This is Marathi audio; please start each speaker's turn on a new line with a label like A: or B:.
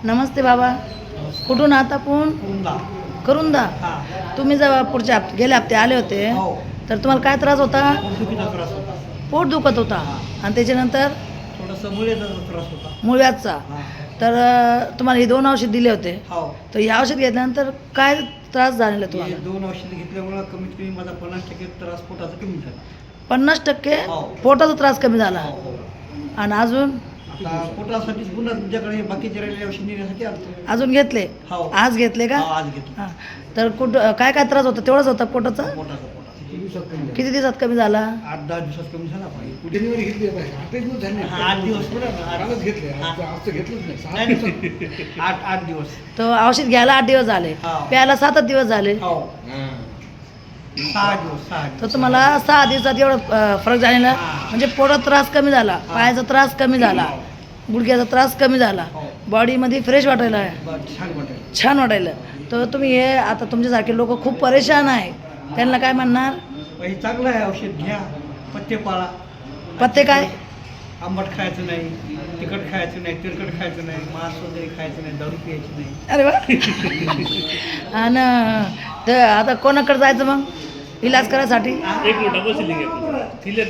A: नमस्ते बाबा. कुठून आहात आपण? करुंदा. तुम्ही जेव्हा पुढच्या गेल्या हप्ते आले होते तर तुम्हाला काय त्रास होता? पोट दुखत होता आणि त्याच्यानंतर
B: थोडासा मुळव्याधाचा त्रास होता.
A: मुळव्याधचा. तर तुम्हाला हे 2 औषध दिले होते. तर हे औषध घेतल्यानंतर काय त्रास झालेला
B: हे
A: तुम्हाला?
B: 2 औषध घेतल्यामुळे कमीत कमी माझा 50% त्रास पोटाचा कमी झाला.
A: 50% पोटाचा त्रास कमी झाला. आणि अजून
B: आता पोटासाठीच पुन्हा तुमच्याकडे बाकीचे राहिलेले औषध नेण्यासाठी आलो.
A: अजून घेतले?
B: हो.
A: आज घेतले का?
B: आज घेतलं.
A: हां. तर कुठं काय काय त्रास होता? तेवढाच होता पोटाचा?
B: पोटाचा
A: किती दिवसात कमी झाला?
B: 8-10 दिवसात कमी झाला पाहिजे.
C: डिलिव्हरी घेतली आहे.
B: 8 दिवस पुढे
C: कालच घेतले. आज तर घेतलंच नाही. 6 दिवसात.
B: 8 दिवस.
A: तर औषध घ्यायला 8 दिवस झाले,
B: हो.
A: प्यायला 7 दिवस झाले.
B: हो. 6 दिवस. 6
A: तर
B: दिवस.
A: तुम्हाला 6 दिवसात एवढं फरक झालेला. म्हणजे पोटात त्रास कमी झाला, पायाचा त्रास कमी झाला, गुडघ्याचा त्रास कमी झाला, बॉडीमध्ये फ्रेश वाटायला आहे,
B: बरं, छान वाटेल.
A: छान वाटायला. तर तुम्ही हे आता तुमच्यासारखे लोक खूप परेशान आहे, त्यांना काय म्हणणार?
B: हे चांगलं आहे, औषध घ्या, पथ्य पाळा.
A: पथ्य काय?
B: आंबट खायचं नाही, तिखट खायचं नाही, तेलकट खायचं नाही, मांस वगैरे खायचं नाही, दारू प्यायची नाही.
A: अरे वा. आणि तर आता कोणाकडे जायचं मग इलाज करायसाठी?
D: एक मिनिट बसली एक मिनिट